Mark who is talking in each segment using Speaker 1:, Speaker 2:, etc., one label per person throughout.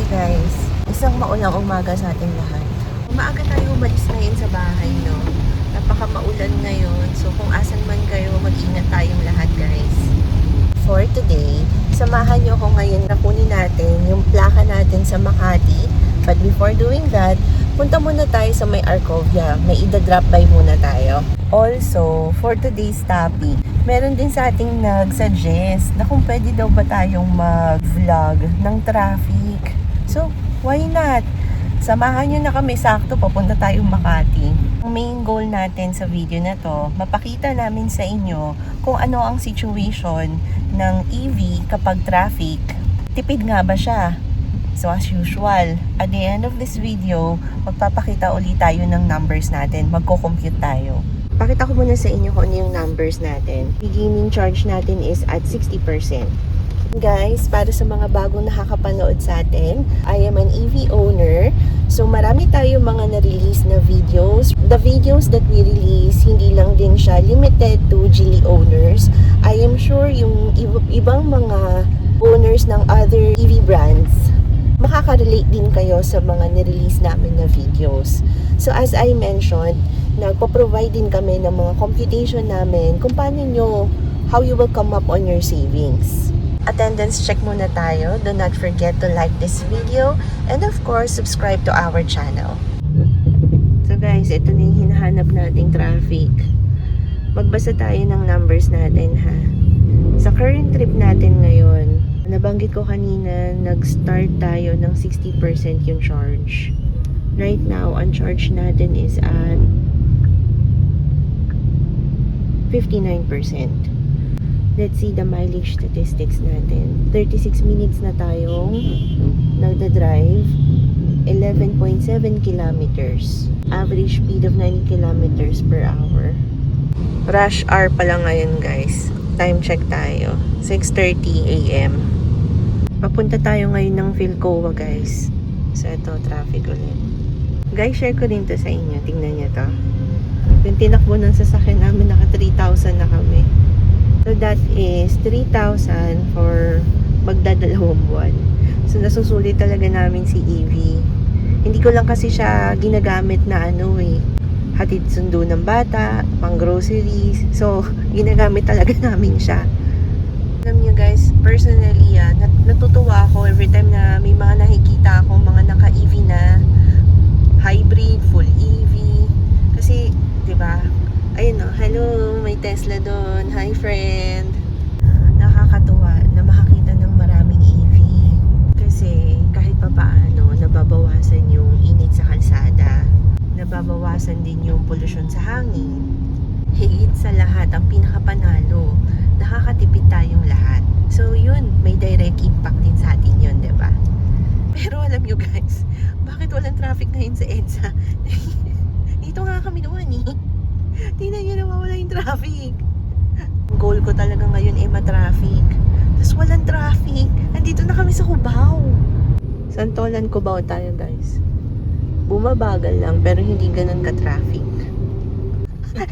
Speaker 1: Guys, isang maulang umaga sa ating lahat. Maaga tayo umalis ngayon sa bahay, no? Napaka-maulan ngayon. So kung asan man kayo, mag-ingat tayong lahat, guys. For today, samahan nyo ako ngayon na kunin natin yung plaka natin sa Makati. But before doing that, punta muna tayo sa may Arcovia. May ida-drop by muna tayo. Also, for today's topic, meron din sa ating nag-suggest na kung pwede daw ba tayong mag-vlog ng traffic. So, why not? Samahan nyo na kami, sakto papunta tayong Makati. Ang main goal natin sa video na to, mapakita namin sa inyo kung ano ang situation ng EV kapag traffic. Tipid nga ba siya? So as usual, at the end of this video, magpapakita ulit tayo ng numbers natin. Magko-compute tayo. Pakita ko muna sa inyo kung ano yung numbers natin. Beginning charge natin is at 60%. Guys, para sa mga bagong nakakapanood sa atin, I am an EV owner. So marami tayo mga na-release na videos. The videos that we release, hindi lang din siya limited to Geely owners. I am sure yung ibang mga owners ng other EV brands, makaka-relate din kayo sa mga nirelease namin na videos. So as I mentioned, nagpo-provide din kami ng mga computation namin kung paano nyo, how you will come up on your savings. Attendance check muna tayo. Do not forget to like this video and of course, subscribe to our channel. So guys, ito na yung hinahanap nating traffic. Magbasa tayo ng numbers natin, ha. Sa current trip natin ngayon, nabanggit ko kanina, nag-start tayo ng 60% yung charge. Right now, ang charge natin is at 59%. Let's see the mileage statistics natin. 36 minutes na tayong nagda-drive. 11.7 kilometers. Average speed of 90 kilometers per hour. Rush hour pa lang ngayon, guys. Time check tayo. 6:30 AM. Papunta tayo ngayon ng Philcoa, guys. So, ito, traffic ulit. Guys, share ko din to sa inyo. Tingnan nyo to. Yung tinakbo ng sasakyan namin, naka 3,000 na kami. So, that is 3,000 for magdadalawang buwan. So, nasusulit talaga namin si EV. Hindi ko lang kasi siya ginagamit na hatid sundo ng bata, pang groceries. So, ginagamit talaga namin siya. Alam nyo guys, personally, natutuwa ako every time na may mga nakikita ako, mga naka-EV na hybrid, full EV. Kasi, di ba? Ayun o, hello, may Tesla doon. Hi friend. Nakakatuwa na makakita ng maraming EV. Kasi kahit papaano, nababawasan yung init sa kalsada. Nababawasan din yung pollution sa hangin. Higit sa lahat, ang pinakapanalo, nakakatipid tayong lahat. So yun, may direct impact din sa atin yun, diba? Pero alam nyo guys, bakit walang traffic ngayon sa EDSA? Dito nga kami doon Tingnan nyo, nawawala yung traffic. Goal ko talaga ngayon ay ma-traffic. Tapos walang traffic. Nandito na kami sa Cubao. Santolan, Cubao tayo guys. Bumabagal lang pero hindi ganun ka-traffic.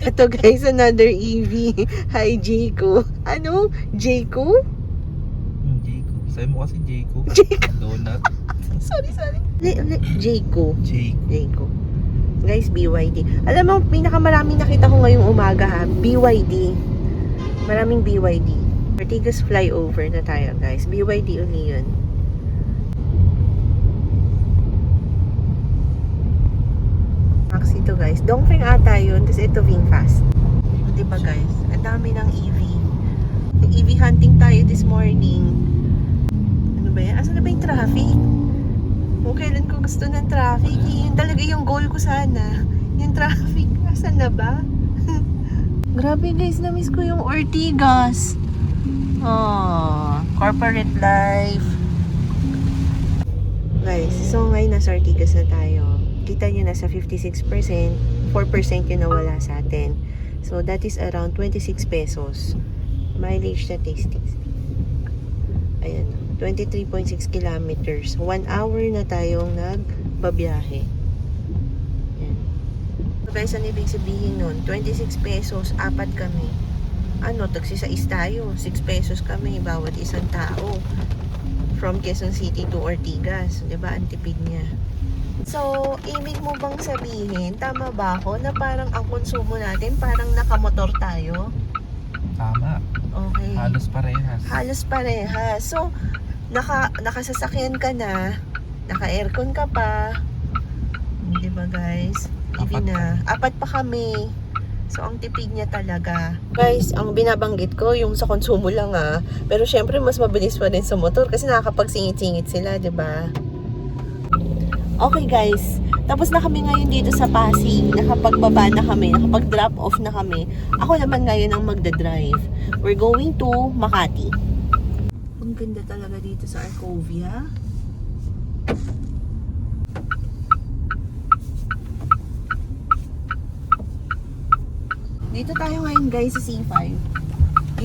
Speaker 1: Ito guys, another EV. Hi, Jayco. Ano? Jayco?
Speaker 2: Jayco. Sabi mo kasi Jayco.
Speaker 1: Jayco.
Speaker 2: Donut.
Speaker 1: Sorry. Jayco.
Speaker 2: Jayco.
Speaker 1: Guys, BYD. Alam mo, pinakamaraming nakita ko ngayong umaga BYD. Maraming BYD. Ortigas flyover na tayo guys. BYD uli yun. Taxi to guys. Dongfeng ata yun. Tapos ito VinFast. Diba guys? Ang dami ng EV. Nag-EV hunting tayo this morning. Ano ba yan? Asan na ba yung traffic? Kung kailan ko gusto ng traffic, yun talaga yung goal ko sana. Yung traffic, asan na ba? Grabe guys, na-miss ko yung Ortigas. Oh, corporate life. Guys, so ngayon nasa Ortigas na tayo. Kita nyo nasa 56%, 4% yung nawala sa atin. So that is around 26 pesos. Mileage statistics. Ayan. 23.6 kilometers. 1 hour na tayong nagbabiyahe. Yan. So guys, ano ibig sabihin nun? 26 pesos, 4 kami. Tagsi 6 tayo. 6 pesos kami, bawat isang tao. from Quezon City to Ortigas. Diba? Ang tipid niya. So, ibig mo bang sabihin, tama ba ako, na parang ang konsumo natin, parang nakamotor tayo?
Speaker 2: Tama.
Speaker 1: Okay.
Speaker 2: Halos parehas.
Speaker 1: Halos parehas. So, nakasasakyan ka na, naka-aircon ka pa. Di ba guys? Even na. Apat pa kami. So, ang tipid niya talaga. Guys, ang binabanggit ko, yung sa konsumo lang Pero syempre, mas mabilis pa rin sa motor kasi nakakapagsingit-singit sila, di ba? Okay guys, tapos na kami ngayon dito sa Pasig. Nakapagbaba na kami, nakapag-drop off na kami. Ako naman ngayon ang magdadrive. We're going to Makati. Ang ganda talaga dito sa Arcovia. Dito tayo ngayon guys sa C5.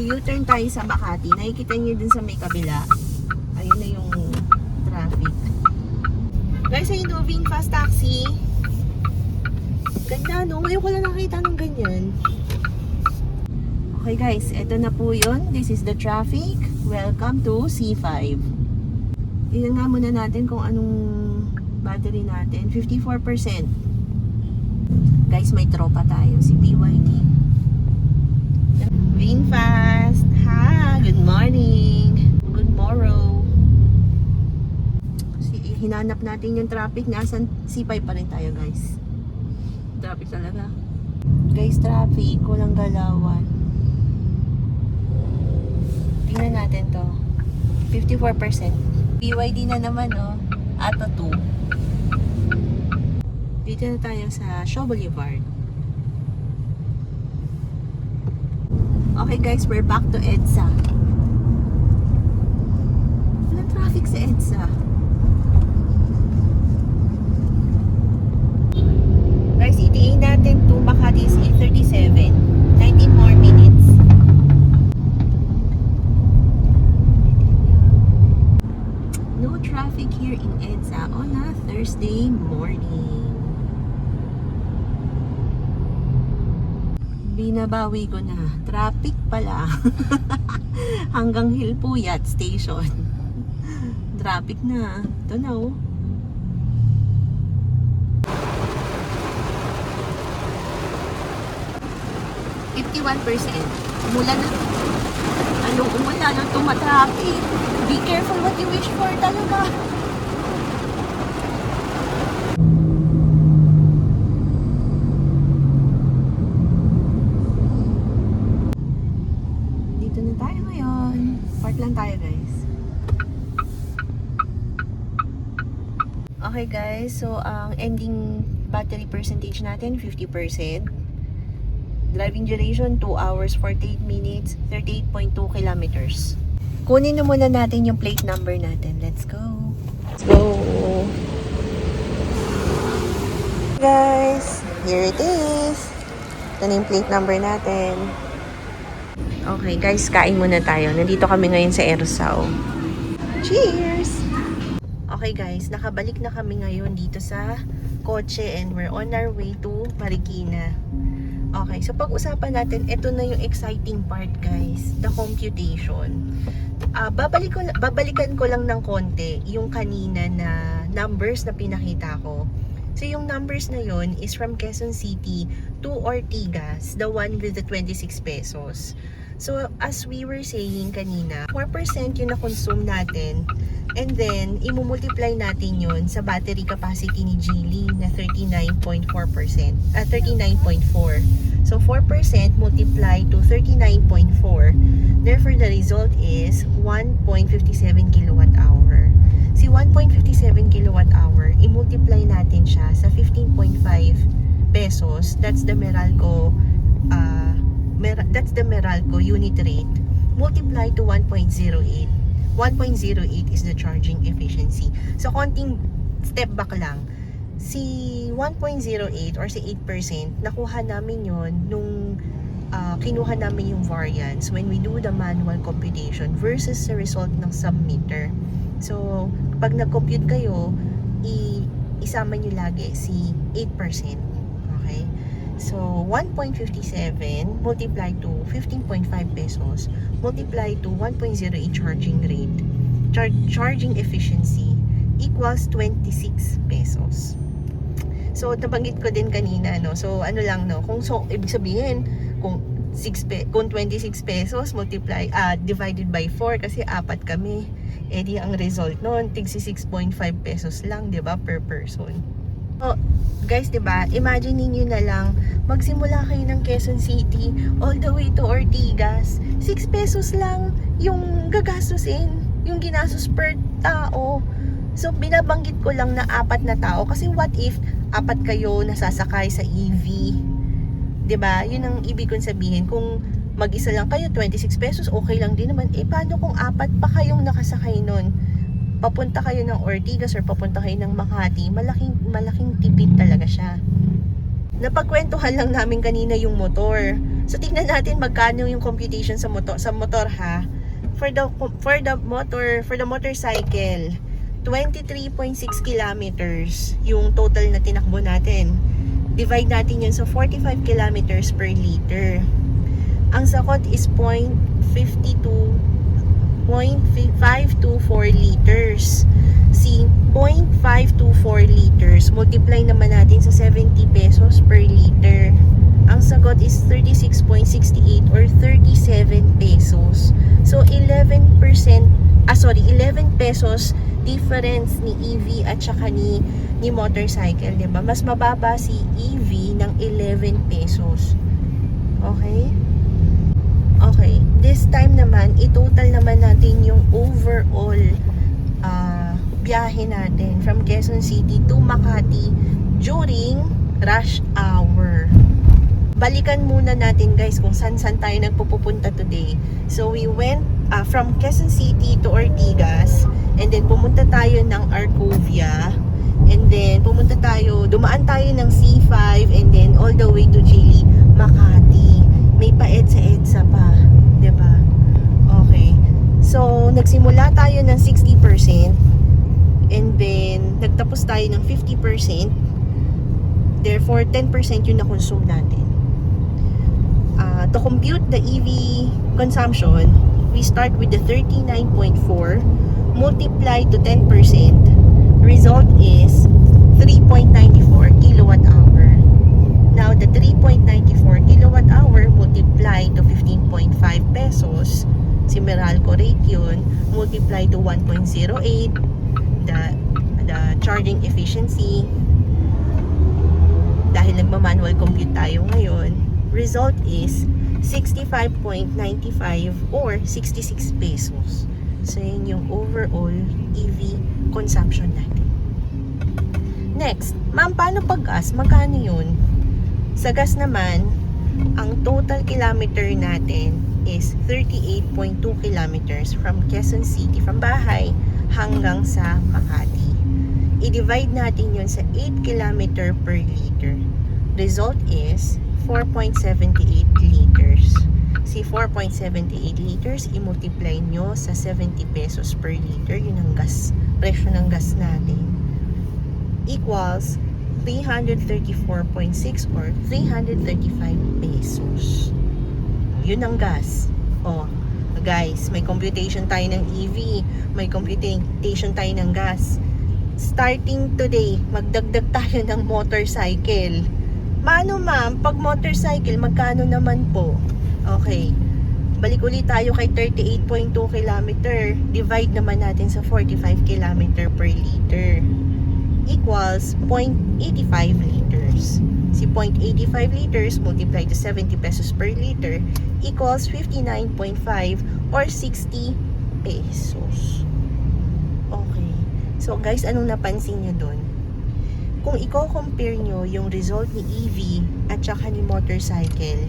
Speaker 1: I-U-turn tayo sa Makati. Nakikita niyo dun sa may kabila. Ayun na yung traffic. Guys, are you moving fast taxi? Ganda, no? Ngayon ko lang nakita ng ganyan. Okay guys, eto na po yun. This is the traffic. Welcome to C5. Tingnan nga muna natin kung anong battery natin. 54%. Guys, may tropa tayo. Si BYD. Being fast. Ha! Good morning. Good morrow. Hinanap natin yung traffic. Nasaan? C5 pa rin tayo guys. Traffic talaga. Guys, traffic. Walang galawan. Tingnan natin to. 54%. BYD na naman, oh. Ato 2. Dito na tayo sa Shaw Boulevard. Okay guys, we're back to EDSA. Walang traffic sa EDSA. Guys, ETA natin to Makati is 8:37. 19 more minutes. No traffic here in EDSA on a Thursday morning. Binabawi ko na. Traffic pala. Hanggang Hilpuyat Station. Traffic na. Ito na oh. Umulan na. Anong umulan? Anong tumatraffic? Be careful what you wish for talaga. Dito na tayo ngayon. Park lang tayo guys. Okay guys, so ang ending battery percentage natin 50%. Driving duration, 2 hours, 48 minutes, 38.2 kilometers. Kunin na muna natin yung plate number natin. Let's go. Let's go. Guys, here it is. Ito na yung plate number natin. Okay guys, kain muna tayo. Nandito kami ngayon sa Ersao. Cheers! Okay guys, nakabalik na kami ngayon dito sa kotse and we're on our way to Marikina. Okay, so pag-usapan natin, ito na yung exciting part guys, the computation. Babalikan ko lang ng konti yung kanina na numbers na pinakita ko. So yung numbers na yon is from Quezon City to Ortigas, the one with the 26 pesos. So as we were saying kanina, 4% yung na-consume natin. And then, imumultiply natin yun sa battery capacity ni Geely na 39.4%. 39.4. So, 4% multiply to 39.4. Therefore, the result is 1.57 kilowatt hour. Si 1.57 kilowatt hour, imultiply natin siya sa 15.5 pesos. That's the Meralco unit rate. Multiply to 1.08. 1.08 is the charging efficiency. So, konting step back lang. Si 1.08 or si 8%, nakuha namin yon nung kinuha namin yung variance when we do the manual computation versus sa result ng submitter. So, pag nag-compute kayo, isama nyo lagi si 8%. Okay? So, 1.57 multiply to 15.5 pesos multiply to 1.08 charging rate charging efficiency equals 26 pesos. So, nabanggit ko din kanina, no? So, ano lang, no? Ibig sabihin, kung 26 pesos divided by 4 kasi apat kami. Di ang result noon, tigsi 6.5 pesos lang, 'di ba, per person. So, guys, 'di ba? Imagine niyo na lang, magsimula kayo ng Quezon City all the way to Ortigas. 6 pesos lang yung gagastusin, yung ginastos per tao. So, binabanggit ko lang na apat na tao kasi what if apat kayo nasasakay sa EV? 'Di ba? Yun ang ibig kong sabihin. Kung mag-isa lang kayo, 26 pesos, okay lang din naman. Paano kung apat pa kayong nakasakay nun? Papunta kayo ng Ortigas or papunta kayo ng Makati, malaking tipid talaga siya. Napagkwentuhan lang namin kanina yung motor. So, tingnan natin magkano yung computation sa motor ha. For the motorcycle, 23.6 kilometers yung total na tinakbo natin. Divide natin yun sa 45 kilometers per liter. Ang sakot is 0.524 liters. Si 0.524 liters, multiply naman natin sa 70 pesos per liter. Ang sagot is 36.68 or 37 pesos. So 11 pesos difference ni EV at saka ni motorcycle, 'di ba? Mas mababa si EV ng 11 pesos. Okay? Okay, this time naman, i-total naman natin yung overall biyahe natin from Quezon City to Makati during rush hour. Balikan muna natin guys kung saan tayo nagpupunta today. So we went from Quezon City to Ortigas, and then pumunta tayo ng Arcovia, and then dumaan tayo ng C5, and then all the way to Geely, Makati. May pa-EDSA pa, 'di ba? Okay. So, nagsimula tayo ng 60%, and then nagtapos tayo ng 50%. Therefore, 10% yung na-consume natin. To compute the EV consumption, we start with the 39.4 multiply to 10%. Result is 3.94 kilowatt hour. Now, the 3.94 kilowatt hour multiply to 15.5 pesos. Si Meralco rate yun. Multiply to 1.08. The charging efficiency. Dahil nagma-manual compute tayo ngayon, result is 65.95 or 66 pesos. So, yun yung overall EV consumption natin. Next, ma'am, paano pag gas? Magkano yun? Sa gas naman, ang total kilometer natin is 38.2 kilometers from Quezon City, from bahay hanggang sa Makati. I-divide natin yun sa 8 kilometer per liter. Result is 4.78 liters. Si 4.78 liters, i-multiply nyo sa 70 pesos per liter. Yun ang gas, presyo ng gas natin. Equals 334.6 or 335 pesos. Yun ang gas. Oh, guys, may computation tayo ng EV, may computation tayo ng gas. Starting today, magdagdag tayo ng motorcycle. Maano ma'am, pag motorcycle, magkano naman po? Okay, balik ulit tayo kay 38.2 kilometer. Divide naman natin sa 45 kilometer per liter. Equals 0.85 liters. Si 0.85 liters multiply to 70 pesos per liter equals 59.5 or 60 pesos. Okay. So guys, anong napansin nyo dun? Kung i-compare nyo yung result ni EV at saka ni motorcycle,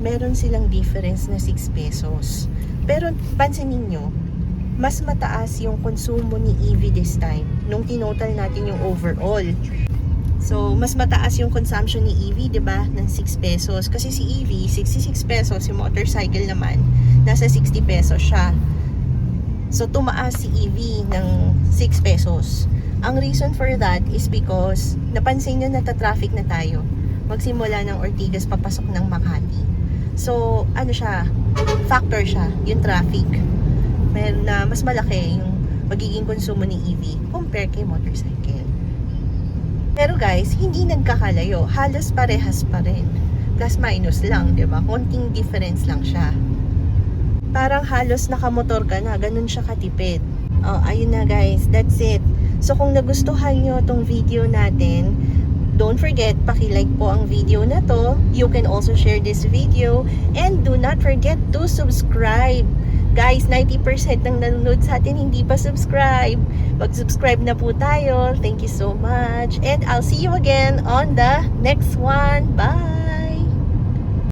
Speaker 1: meron silang difference na 6 pesos. Pero pansinin nyo, mas mataas yung konsumo ni EV this time nung tinotal natin yung overall. So, mas mataas yung consumption ni EV, 'di ba? Ng 6 pesos. Kasi si EV, 66 pesos, si motorcycle naman, nasa 60 pesos siya. So, tumaas si EV ng 6 pesos. Ang reason for that is because napansin nyo nata-traffic na tayo. Magsimula ng Ortigas papasok ng Makati. So, ano siya? Factor siya, yung traffic. Meron na mas malaki yung magiging konsumo ni EV compare kay motorcycle. Pero guys, hindi nagkakalayo. Halos parehas pa rin. Plus minus lang, di ba? Konting difference lang siya. Parang halos nakamotor ka na, ganun siya katipid. Oh, ayun na guys, that's it. So kung nagustuhan nyo tong video natin, don't forget, paki-like po ang video na to. You can also share this video. And do not forget to subscribe. Guys, 90% ng nanonood sa atin hindi pa subscribe. Mag-subscribe na po tayo. Thank you so much. And I'll see you again on the next one. Bye!